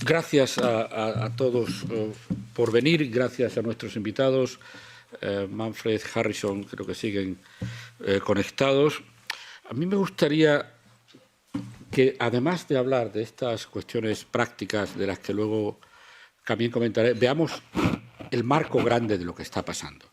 Gracias a todos por venir, gracias a nuestros invitados. Manfred, Harrison, creo que siguen conectados. A mí me gustaría que, además de hablar de estas cuestiones prácticas, de las que luego también comentaré, veamos el marco grande de lo que está pasando.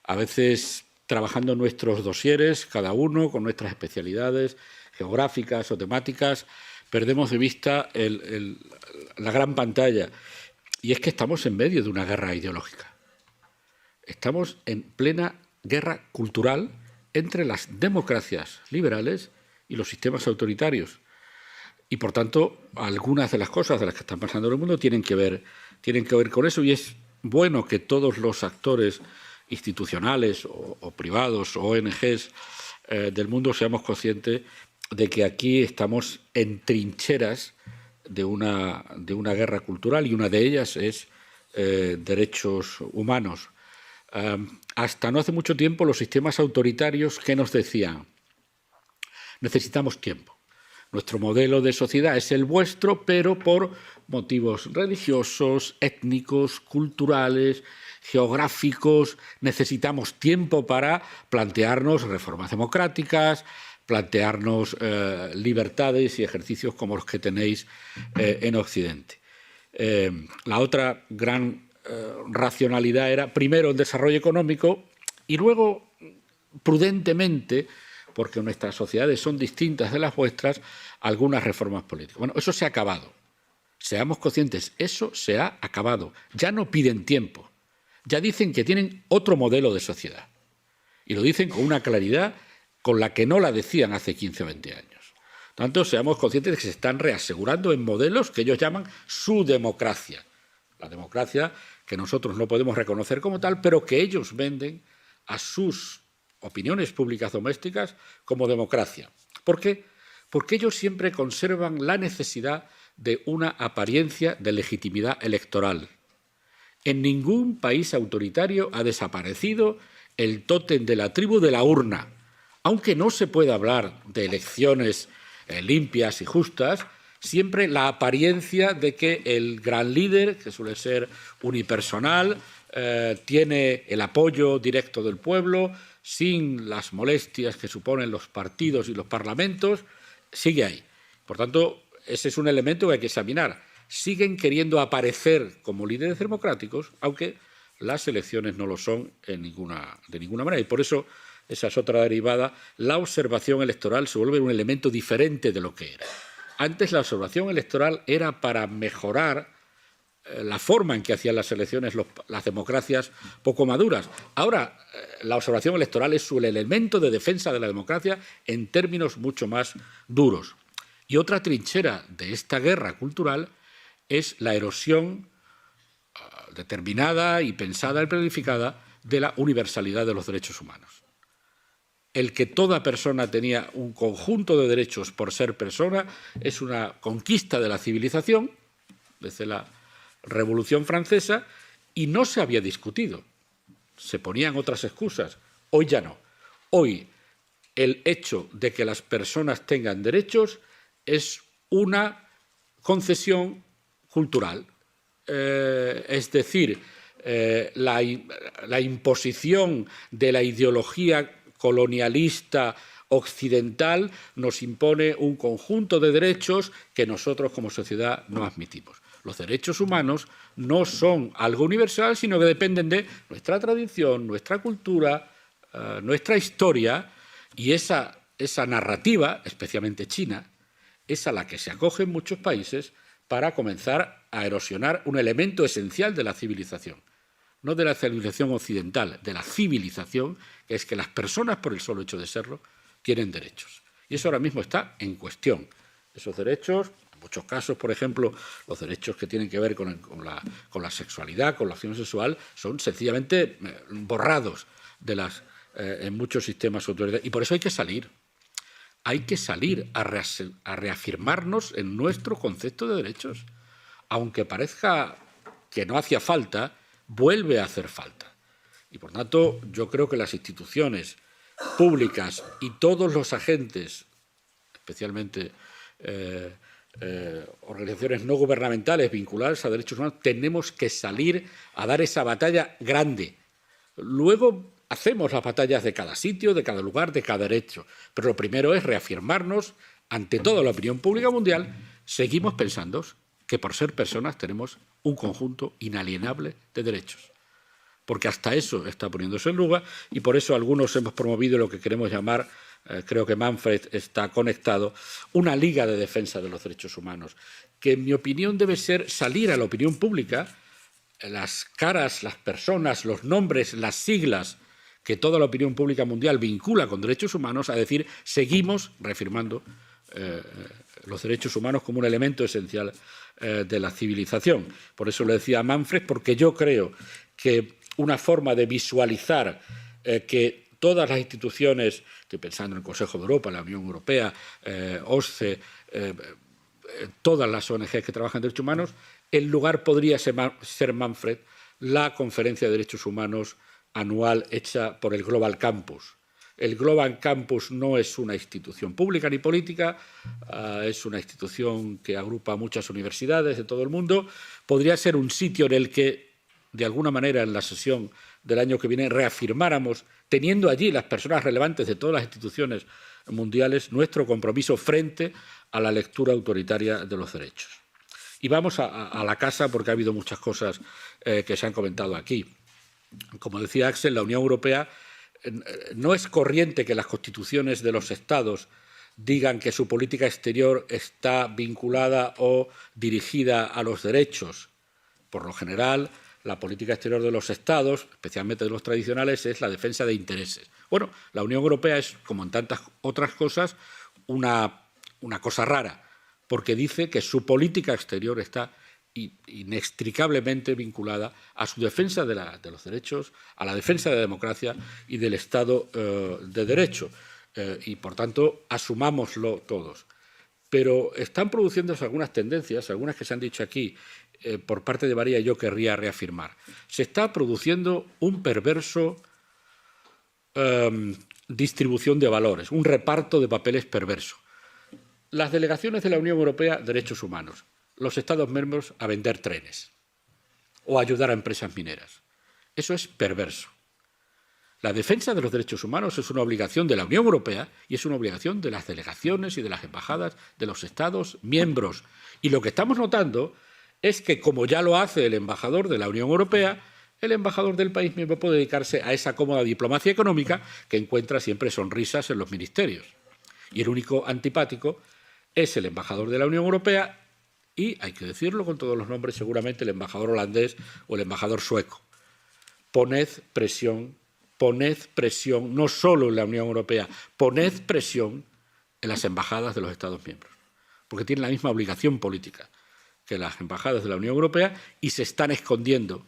A veces trabajando en nuestros dosieres, cada uno con nuestras especialidades geográficas o temáticas, perdemos de vista la gran pantalla. Y es que estamos en medio de una guerra ideológica. Estamos en plena guerra cultural entre las democracias liberales y los sistemas autoritarios. Y, por tanto, algunas de las cosas de las que están pasando en el mundo tienen que ver con eso. Y es bueno que todos los actores institucionales o privados o ONGs del mundo seamos conscientes de que aquí estamos en trincheras de una guerra cultural, y una de ellas es derechos humanos. Hasta no hace mucho tiempo los sistemas autoritarios, ¿qué nos decían? Necesitamos tiempo. Nuestro modelo de sociedad es el vuestro, pero por motivos religiosos, étnicos, culturales, geográficos, necesitamos tiempo para plantearnos reformas democráticas, plantearnos libertades y ejercicios como los que tenéis en Occidente. La otra gran racionalidad era, primero, el desarrollo económico y luego, prudentemente, porque nuestras sociedades son distintas de las vuestras, algunas reformas políticas. Bueno, eso se ha acabado. Seamos conscientes, eso se ha acabado. Ya no piden tiempo. Ya dicen que tienen otro modelo de sociedad. Y lo dicen con una claridad con la que no la decían hace 15 o 20 años. Por tanto, seamos conscientes de que se están reasegurando en modelos que ellos llaman su democracia. La democracia que nosotros no podemos reconocer como tal, pero que ellos venden a sus opiniones públicas domésticas como democracia. ¿Por qué? Porque ellos siempre conservan la necesidad de una apariencia de legitimidad electoral. En ningún país autoritario ha desaparecido el tótem de la tribu de la urna. Aunque no se pueda hablar de elecciones limpias y justas, siempre la apariencia de que el gran líder, que suele ser unipersonal, tiene el apoyo directo del pueblo, sin las molestias que suponen los partidos y los parlamentos, sigue ahí. Por tanto, ese es un elemento que hay que examinar. Siguen queriendo aparecer como líderes democráticos, aunque las elecciones no lo son de ninguna manera. Y por eso, esa es otra derivada, la observación electoral se vuelve un elemento diferente de lo que era. Antes la observación electoral era para mejorar la forma en que hacían las elecciones las democracias poco maduras. Ahora, la observación electoral es el elemento de defensa de la democracia en términos mucho más duros. Y otra trinchera de esta guerra cultural es la erosión determinada y pensada y planificada de la universalidad de los derechos humanos. El que toda persona tenía un conjunto de derechos por ser persona es una conquista de la civilización, desde la Revolución Francesa, y no se había discutido. Se ponían otras excusas. Hoy ya no. Hoy el hecho de que las personas tengan derechos es una concesión cultural. Es decir, la imposición de la ideología colonialista occidental nos impone un conjunto de derechos que nosotros como sociedad no admitimos. Los derechos humanos no son algo universal, sino que dependen de nuestra tradición, nuestra cultura, nuestra historia, y esa narrativa, especialmente china, es a la que se acogen muchos países para comenzar a erosionar un elemento esencial de la civilización. No de la civilización occidental, de la civilización, que es que las personas, por el solo hecho de serlo, tienen derechos. Y eso ahora mismo está en cuestión. Esos derechos, en muchos casos, por ejemplo, los derechos que tienen que ver con la sexualidad, con la acción sexual, son sencillamente borrados en muchos sistemas autoritarios. Y por eso hay que salir. Hay que salir a reafirmarnos en nuestro concepto de derechos. Aunque parezca que no hacía falta, vuelve a hacer falta. Y, por tanto, yo creo que las instituciones públicas y todos los agentes, especialmente organizaciones no gubernamentales vinculadas a derechos humanos, tenemos que salir a dar esa batalla grande. Luego hacemos las batallas de cada sitio, de cada lugar, de cada derecho. Pero lo primero es reafirmarnos ante toda la opinión pública mundial. Seguimos pensando que por ser personas tenemos un conjunto inalienable de derechos. Porque hasta eso está poniéndose en duda y por eso algunos hemos promovido lo que queremos llamar, creo que Manfred está conectado, una liga de defensa de los derechos humanos, que en mi opinión debe ser salir a la opinión pública, las caras, las personas, los nombres, las siglas que toda la opinión pública mundial vincula con derechos humanos, a decir, seguimos reafirmando los derechos humanos como un elemento esencial de la civilización. Por eso le decía a Manfred, porque yo creo que una forma de visualizar que todas las instituciones, estoy pensando en el Consejo de Europa, la Unión Europea, OSCE, todas las ONG que trabajan en derechos humanos, el lugar podría ser, Manfred, la Conferencia de Derechos Humanos anual hecha por el Global Campus. El Global Campus no es una institución pública ni política, es una institución que agrupa muchas universidades de todo el mundo. Podría ser un sitio en el que, de alguna manera, en la sesión del año que viene, reafirmáramos, teniendo allí las personas relevantes de todas las instituciones mundiales, nuestro compromiso frente a la lectura autoritaria de los derechos. Y vamos a la casa, porque ha habido muchas cosas que se han comentado aquí. Como decía Axel, la Unión Europea no es corriente que las constituciones de los Estados digan que su política exterior está vinculada o dirigida a los derechos. Por lo general, la política exterior de los Estados, especialmente de los tradicionales, es la defensa de intereses. Bueno, la Unión Europea es, como en tantas otras cosas, una cosa rara, porque dice que su política exterior está inextricablemente vinculada a su defensa de los derechos, a la defensa de la democracia y del Estado de Derecho. Y, por tanto, asumámoslo todos. Pero están produciéndose algunas tendencias, algunas que se han dicho aquí, por parte de María, yo querría reafirmar. Se está produciendo un perverso distribución de valores, un reparto de papeles perverso. Las delegaciones de la Unión Europea, derechos humanos. Los Estados miembros a vender trenes o a ayudar a empresas mineras. Eso es perverso. La defensa de los derechos humanos es una obligación de la Unión Europea y es una obligación de las delegaciones y de las embajadas de los Estados miembros. Y lo que estamos notando es que, como ya lo hace el embajador de la Unión Europea, el embajador del país miembro puede dedicarse a esa cómoda diplomacia económica que encuentra siempre sonrisas en los ministerios. Y el único antipático es el embajador de la Unión Europea y, hay que decirlo con todos los nombres, seguramente el embajador holandés o el embajador sueco. Poned presión, no solo en la Unión Europea, poned presión en las embajadas de los Estados miembros, porque tienen la misma obligación política que las embajadas de la Unión Europea y se están escondiendo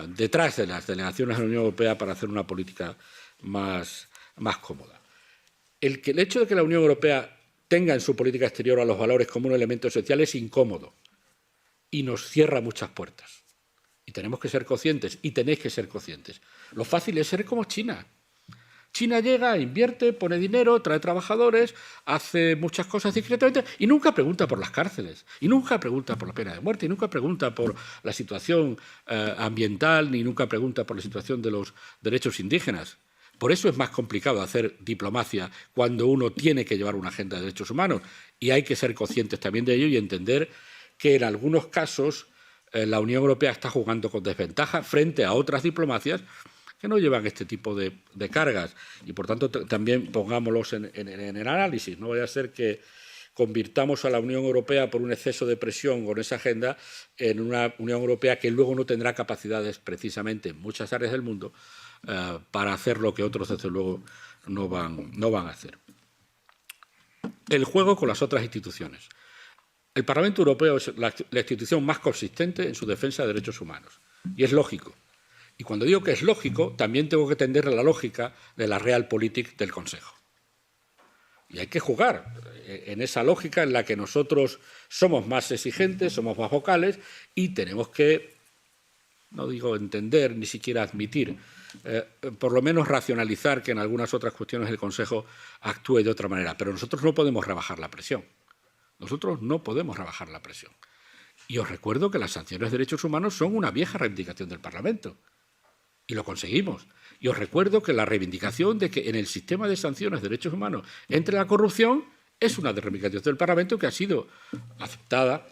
detrás de las delegaciones de la Unión Europea para hacer una política más cómoda. El hecho de que la Unión Europea tenga en su política exterior a los valores como un elemento esencial es incómodo y nos cierra muchas puertas. Y tenemos que ser conscientes, y tenéis que ser conscientes. Lo fácil es ser como China. China llega, invierte, pone dinero, trae trabajadores, hace muchas cosas discretamente y nunca pregunta por las cárceles, y nunca pregunta por la pena de muerte, y nunca pregunta por la situación ambiental, ni nunca pregunta por la situación de los derechos indígenas. Por eso es más complicado hacer diplomacia cuando uno tiene que llevar una agenda de derechos humanos. Y hay que ser conscientes también de ello y entender que en algunos casos la Unión Europea está jugando con desventaja frente a otras diplomacias que no llevan este tipo de cargas. Y, por tanto, también pongámoslos en el análisis. No vaya a ser que convirtamos a la Unión Europea por un exceso de presión con esa agenda en una Unión Europea que luego no tendrá capacidades, precisamente en muchas áreas del mundo, para hacer lo que otros, desde luego, no van a hacer. El juego con las otras instituciones. El Parlamento Europeo es la institución más consistente en su defensa de derechos humanos. Y es lógico. Y cuando digo que es lógico, también tengo que tender a la lógica de la Realpolitik del Consejo. Y hay que jugar en esa lógica en la que nosotros somos más exigentes, somos más vocales y tenemos que, no digo entender, ni siquiera admitir, por lo menos racionalizar que en algunas otras cuestiones el Consejo actúe de otra manera. Pero nosotros no podemos rebajar la presión. Nosotros no podemos rebajar la presión. Y os recuerdo que las sanciones de derechos humanos son una vieja reivindicación del Parlamento. Y lo conseguimos. Y os recuerdo que la reivindicación de que en el sistema de sanciones de derechos humanos entre la corrupción es una reivindicación del Parlamento que ha sido aceptada,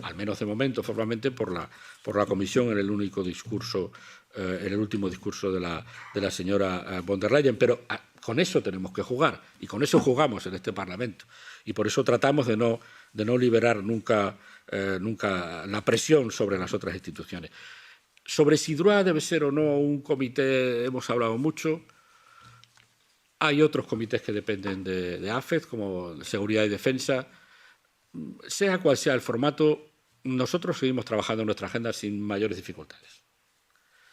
al menos de momento, formalmente, por la Comisión en el último discurso de la señora von der Leyen. Pero con eso tenemos que jugar y con eso jugamos en este Parlamento. Y por eso tratamos de no liberar nunca la presión sobre las otras instituciones. Sobre si DROA debe ser o no un comité, hemos hablado mucho. Hay otros comités que dependen de AFET, como Seguridad y Defensa. Sea cual sea el formato, nosotros seguimos trabajando en nuestra agenda sin mayores dificultades.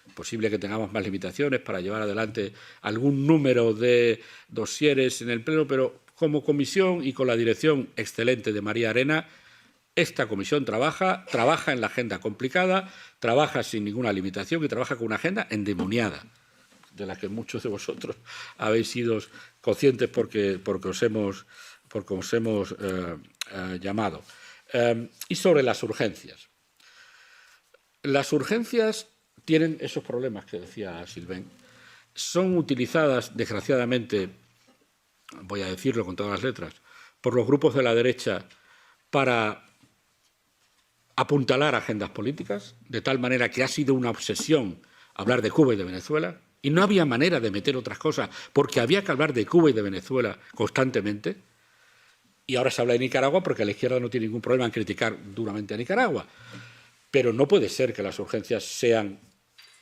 Es posible que tengamos más limitaciones para llevar adelante algún número de dosieres en el Pleno, pero como comisión y con la dirección excelente de María Arena, esta comisión trabaja en la agenda complicada, trabaja sin ninguna limitación y trabaja con una agenda endemoniada, de la que muchos de vosotros habéis sido conscientes porque os hemos llamado. Y sobre las urgencias. Las urgencias tienen esos problemas que decía Sylvain. Son utilizadas, desgraciadamente, voy a decirlo con todas las letras, por los grupos de la derecha para apuntalar agendas políticas, de tal manera que ha sido una obsesión hablar de Cuba y de Venezuela, y no había manera de meter otras cosas, porque había que hablar de Cuba y de Venezuela constantemente. Y ahora se habla de Nicaragua porque la izquierda no tiene ningún problema en criticar duramente a Nicaragua. Pero no puede ser que las urgencias sean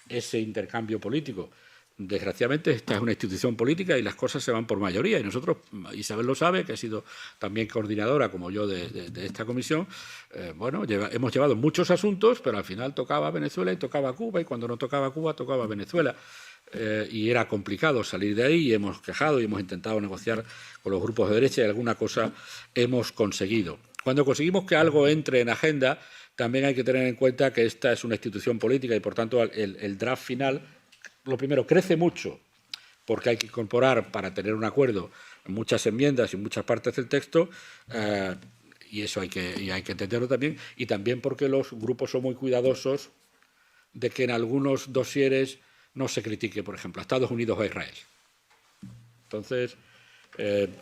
ese intercambio político. Desgraciadamente, esta es una institución política y las cosas se van por mayoría. Y nosotros, Isabel lo sabe, que ha sido también coordinadora, como yo, de esta comisión, hemos llevado muchos asuntos, pero al final tocaba Venezuela y tocaba Cuba, y cuando no tocaba Cuba, tocaba Venezuela. Y era complicado salir de ahí, y hemos quejado y hemos intentado negociar con los grupos de derecha y alguna cosa hemos conseguido. Cuando conseguimos que algo entre en agenda, también hay que tener en cuenta que esta es una institución política y, por tanto, el draft final, lo primero, crece mucho porque hay que incorporar, para tener un acuerdo, muchas enmiendas y muchas partes del texto, y eso hay que entenderlo también, y también porque los grupos son muy cuidadosos de que en algunos dosieres no se critique, por ejemplo, a Estados Unidos o a Israel. Entonces,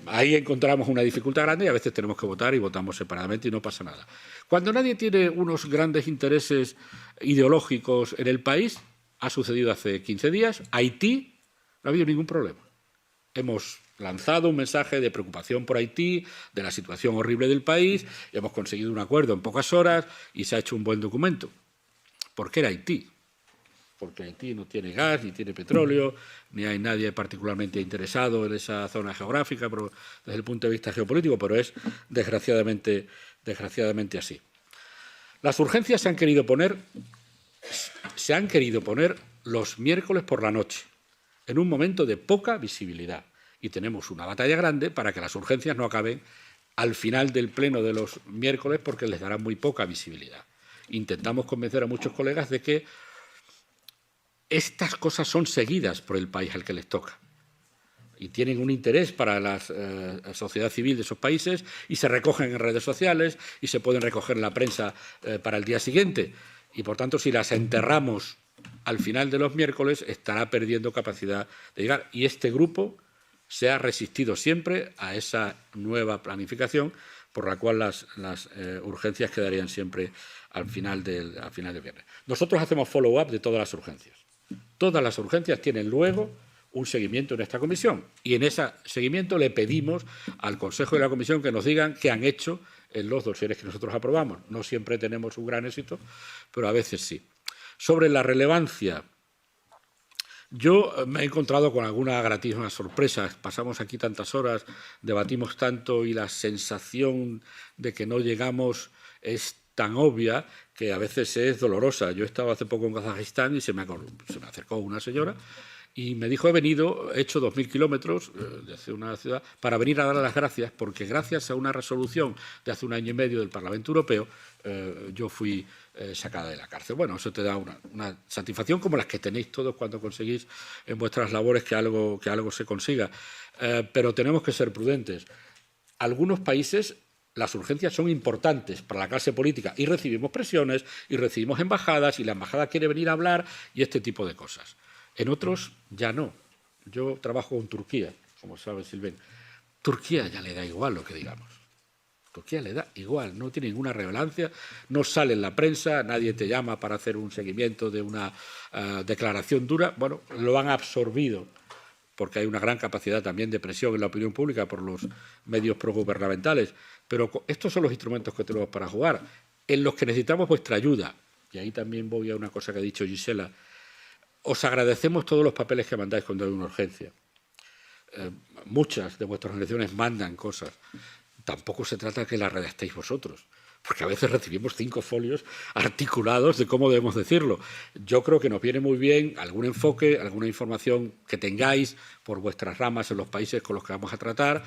ahí encontramos una dificultad grande y a veces tenemos que votar y votamos separadamente y no pasa nada. Cuando nadie tiene unos grandes intereses ideológicos en el país, ha sucedido hace 15 días, Haití, no ha habido ningún problema. Hemos lanzado un mensaje de preocupación por Haití, de la situación horrible del país, y hemos conseguido un acuerdo en pocas horas y se ha hecho un buen documento. ¿Por qué era Haití? Porque Haití no tiene gas, ni tiene petróleo, ni hay nadie particularmente interesado en esa zona geográfica desde el punto de vista geopolítico, pero es desgraciadamente así. Las urgencias se han querido poner los miércoles por la noche, en un momento de poca visibilidad. Y tenemos una batalla grande para que las urgencias no acaben al final del pleno de los miércoles porque les dará muy poca visibilidad. Intentamos convencer a muchos colegas de que estas cosas son seguidas por el país al que les toca y tienen un interés para la sociedad civil de esos países y se recogen en redes sociales y se pueden recoger en la prensa para el día siguiente. Y, por tanto, si las enterramos al final de los miércoles, estará perdiendo capacidad de llegar. Y este grupo se ha resistido siempre a esa nueva planificación por la cual las urgencias quedarían siempre al final del viernes. Nosotros hacemos follow-up de todas las urgencias. Todas las urgencias tienen luego un seguimiento en esta comisión y en ese seguimiento le pedimos al Consejo y a la Comisión que nos digan qué han hecho en los dosieres que nosotros aprobamos. No siempre tenemos un gran éxito, pero a veces sí. Sobre la relevancia, yo me he encontrado con alguna gratísima sorpresa. Pasamos aquí tantas horas, debatimos tanto y la sensación de que no llegamos es tan obvia que a veces es dolorosa. Yo estaba hace poco en Kazajistán y se me acercó una señora y me dijo, he hecho 2.000 kilómetros desde una ciudad para venir a darle las gracias porque gracias a una resolución de hace 1 año y medio del Parlamento Europeo yo fui sacada de la cárcel. Bueno, eso te da una satisfacción como las que tenéis todos cuando conseguís en vuestras labores que algo se consiga. Pero tenemos que ser prudentes. Algunos países las urgencias son importantes para la clase política y recibimos presiones y recibimos embajadas y la embajada quiere venir a hablar y este tipo de cosas. En otros ya no. Yo trabajo con Turquía, como sabe Silven. Turquía ya le da igual lo que digamos. Turquía le da igual, no tiene ninguna relevancia, no sale en la prensa, nadie te llama para hacer un seguimiento de una declaración dura. Bueno, lo han absorbido porque hay una gran capacidad también de presión en la opinión pública por los medios progubernamentales. Pero estos son los instrumentos que tenemos para jugar, en los que necesitamos vuestra ayuda. Y ahí también voy a una cosa que ha dicho Gisela. Os agradecemos todos los papeles que mandáis cuando hay una urgencia. Muchas de vuestras organizaciones mandan cosas. Tampoco se trata de que las redactéis vosotros, porque a veces recibimos 5 folios articulados de cómo debemos decirlo. Yo creo que nos viene muy bien algún enfoque, alguna información que tengáis por vuestras ramas en los países con los que vamos a tratar,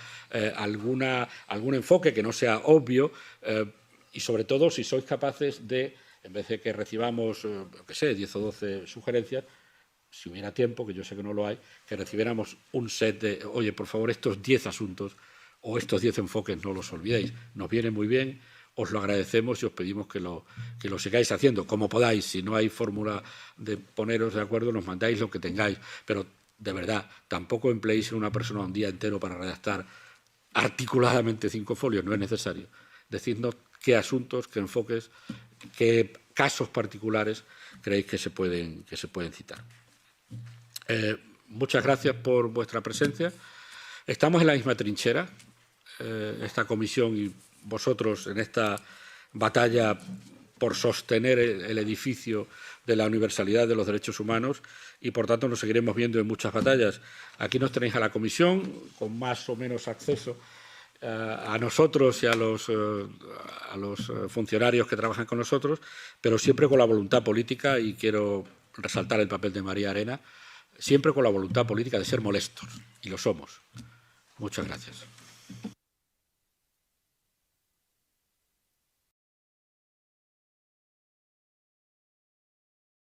algún enfoque que no sea obvio y, sobre todo, si sois capaces de, en vez de que recibamos, 10 o 12 sugerencias, si hubiera tiempo, que yo sé que no lo hay, que recibiéramos un set de, oye, por favor, estos 10 asuntos o estos 10 enfoques no los olvidéis. Nos viene muy bien, os lo agradecemos y os pedimos que lo sigáis haciendo, como podáis. Si no hay fórmula de poneros de acuerdo, nos mandáis lo que tengáis. Pero, de verdad, tampoco empleéis a una persona un día entero para redactar articuladamente 5 folios, no es necesario. Decidnos qué asuntos, qué enfoques, qué casos particulares creéis que se pueden citar. Muchas gracias por vuestra presencia. Estamos en la misma trinchera, esta comisión y vosotros en esta batalla por sostener el edificio de la universalidad de los derechos humanos y, por tanto, nos seguiremos viendo en muchas batallas. Aquí nos tenéis a la comisión, con más o menos acceso a nosotros y a los funcionarios que trabajan con nosotros, pero siempre con la voluntad política, y quiero resaltar el papel de María Arena, siempre con la voluntad política de ser molestos, y lo somos. Muchas gracias.